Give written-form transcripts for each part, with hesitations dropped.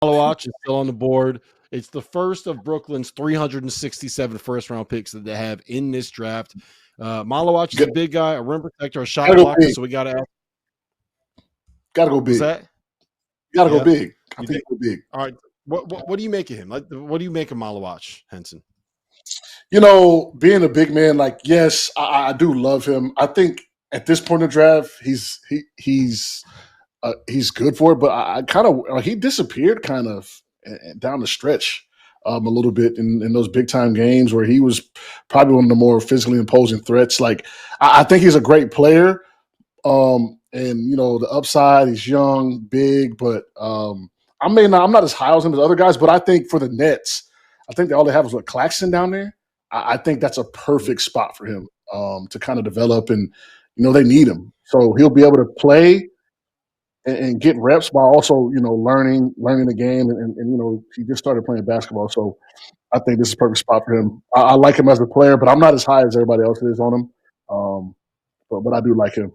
Malawach is still on the board. It's the first of Brooklyn's 367 first-round picks that they have in this draft. Malawach is a big guy, a rim protector, a shot Gotta go blocker, big. so we got to ask. Gotta go What's big. that? Gotta go Yeah. big. I You think think? go big. All right. What do you make of him? Like, what do you make of Malawach, Henson? You know, being a big man, like, yes, I do love him. I think at this point in the draft, he's good for it. But I kind of he disappeared kind of down the stretch a little bit in those big time games where he was probably one of the more physically imposing threats. Like, I think he's a great player. And you know, the upside, he's young, big, but I'm not as high as him as other guys, but I think for the Nets, I think all they have is what Claxton down there. I think that's a perfect spot for him to kind of develop, and you know they need him, so he'll be able to play and get reps while also you know learning the game, and you know he just started playing basketball, so I think this is a perfect spot for him. I like him as a player, but I'm not as high as everybody else is on him. But I do like him.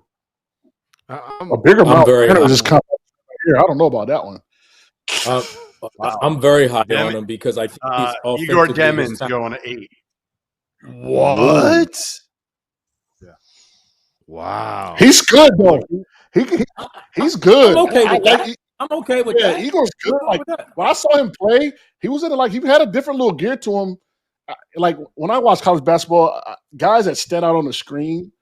A bigger I'm Miles very Turner high. is just kind of here. I don't know about that one. Wow. I'm very high Damn on it. him because I think he's Egor offensively Demin's talented. going to 8. What? Yeah. Wow. He's good though. He's good. I'm okay with like, that. I'm okay with yeah, that. Igor's good. I'm Like with that. when I saw him play, he was in it like he had a different little gear to him. Like when I watch college basketball, guys that stand out on the screen,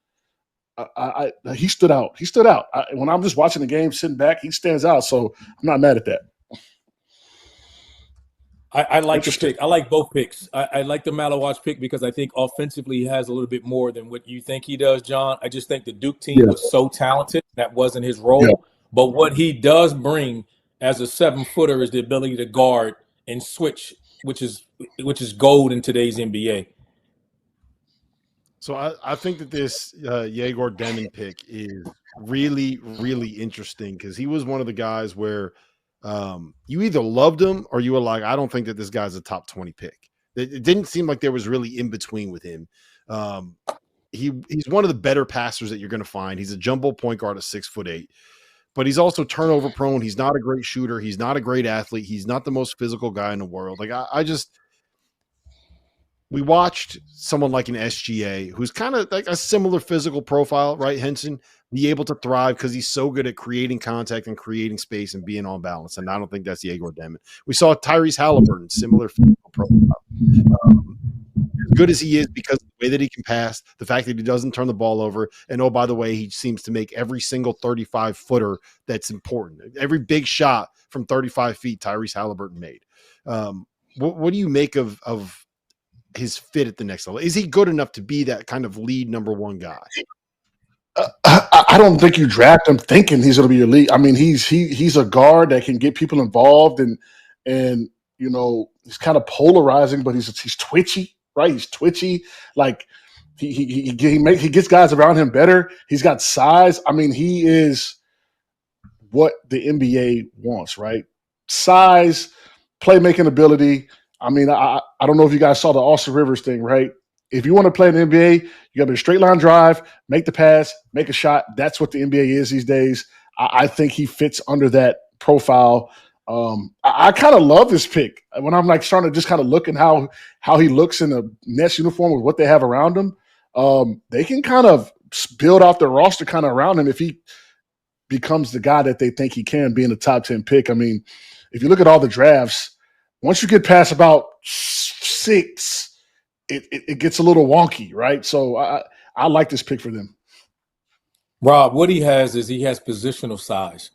he stood out. He stood out. When I'm just watching the game, sitting back, he stands out. So I'm not mad at that. I like the pick. I like both picks. I like the Malawach pick because I think offensively he has a little bit more than what you think he does, John. I just think the Duke team Yeah. was so talented. That wasn't his role. Yeah. But what he does bring as a 7-footer is the ability to guard and switch, which is gold in today's NBA. So I think that this Egor Demin pick is really, really interesting because he was one of the guys where you either loved him or you were like, I don't think that this guy's a top 20 pick. It didn't seem like there was really in between with him. He's one of the better passers that you're going to find. He's a jumbo point guard at 6'8", but he's also turnover prone. He's not a great shooter. He's not a great athlete. He's not the most physical guy in the world. Like we watched someone like an SGA who's kind of like a similar physical profile, right, Henson, be able to thrive because he's so good at creating contact and creating space and being on balance. And I don't think that's Egor Demin. We saw Tyrese Halliburton, similar physical profile. As good as he is because of the way that he can pass, the fact that he doesn't turn the ball over, and oh, by the way, he seems to make every single 35-footer that's important. Every big shot from 35 feet, Tyrese Halliburton made. What do you make of his fit at the next level? Is he good enough to be that kind of lead number one guy? I don't think you draft him thinking he's going to be your lead. I mean, he's a guard that can get people involved, and you know he's kind of polarizing, but he's twitchy, right? He's twitchy. Like he gets guys around him better. He's got size. I mean, he is what the NBA wants, right? Size, playmaking ability. I mean, I don't know if you guys saw the Austin Rivers thing, right? If you want to play in the NBA, you got to be a straight line drive, make the pass, make a shot. That's what the NBA is these days. I think he fits under that profile. I kind of love this pick when I'm like starting to just kind of look at how he looks in a Nets uniform with what they have around him. They can kind of build out their roster kind of around him if he becomes the guy that they think he can, being a top 10 pick. I mean, if you look at all the drafts, once you get past about 6, it gets a little wonky, right? So I like this pick for them. Rob, what he has is he has positional size.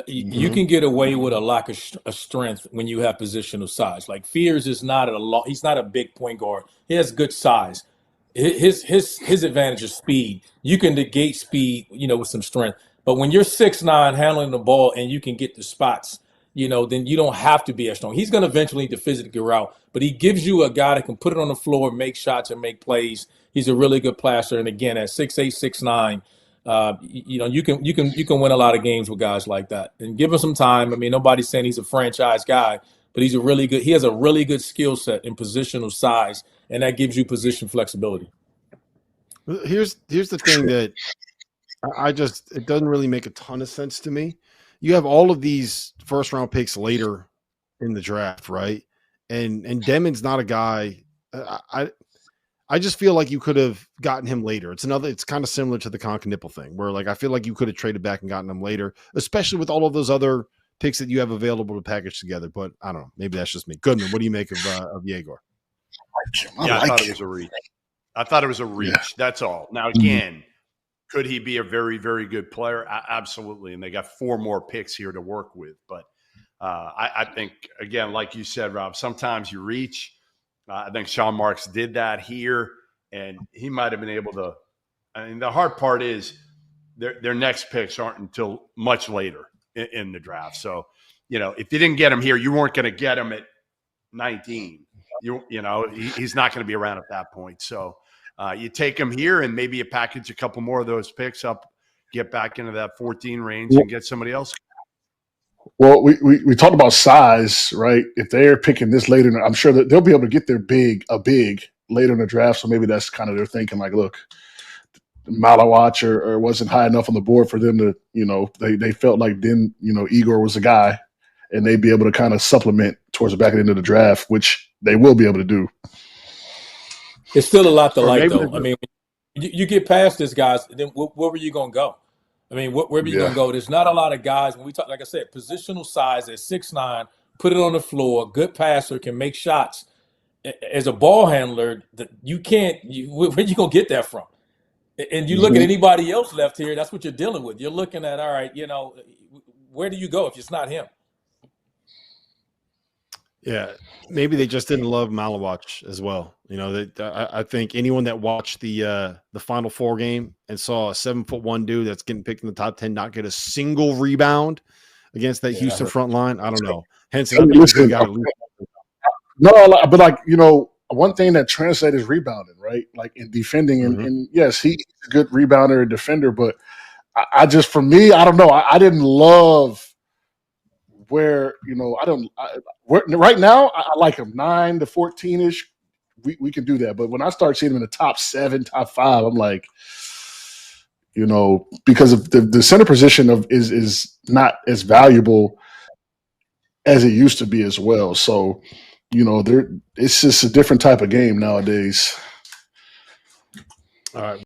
You can get away with a lack of strength when you have positional size. Like Fears is not he's not a big point guard. He has good size. His advantage is speed. You can negate speed, with some strength. But when you're 6'9", handling the ball and you can get the spots, then you don't have to be as strong. He's going to eventually need to physically get out, but he gives you a guy that can put it on the floor, make shots, and make plays. He's a really good passer. And again, at 6'8", 6'9", you can win a lot of games with guys like that. And give him some time. I mean, nobody's saying he's a franchise guy, but he has a really good skill set in positional size, and that gives you position flexibility. Here's the thing that it doesn't really make a ton of sense to me. You have all of these first round picks later in the draft, right? And Demin's not a guy. I just feel like you could have gotten him later. It's kind of similar to the Conk-Nipple thing, where like I feel like you could have traded back and gotten him later, especially with all of those other picks that you have available to package together. But I don't know. Maybe that's just me. Goodman, what do you make of Egor? I thought it was a reach. I thought it was a reach. Yeah. That's all. Now, again, could he be a very, very good player? Absolutely. And they got 4 more picks here to work with. But I think, again, like you said, Rob, sometimes you reach. I think Sean Marks did that here, and he might have been able to. I mean, the hard part is their next picks aren't until much later in the draft. So, if you didn't get him here, you weren't going to get him at 19. He's not going to be around at that point. So you take him here, and maybe you package a couple more of those picks up, get back into that 14 range, and get somebody else. Well, we talked about size, right? If they're picking this later, I'm sure that they'll be able to get their big later in the draft. So maybe that's kind of their thinking. Like, look, Malawach or wasn't high enough on the board for them to, they felt like then, Egor was the guy, and they'd be able to kind of supplement towards the back end of the draft, which they will be able to do. It's still a lot to like, though. I mean, you get past this, guys, then where were you going to go? I mean, where are you going to go? There's not a lot of guys. When we talk, like I said, positional size at 6'9", put it on the floor, good passer, can make shots. As a ball handler, you can't – where are you going to get that from? And you look at anybody else left here, that's what you're dealing with. You're looking at, all right, where do you go if it's not him? Yeah, maybe they just didn't love Malawach as well. I think anyone that watched the Final Four game and saw a 7'1" dude that's getting picked in the top 10 not get a single rebound against that Houston front line, I don't know. Hence, I think you got to lose. No, but one thing that translates is rebounding, right? Like in defending, and yes, he's a good rebounder and defender, but I just, for me, I don't know. I didn't love where, right now, I like him 9 to 14-ish. We can do that. But when I start seeing him in the top 7, top 5, I'm like, because of the center position is not as valuable as it used to be as well. So, it's just a different type of game nowadays. All right.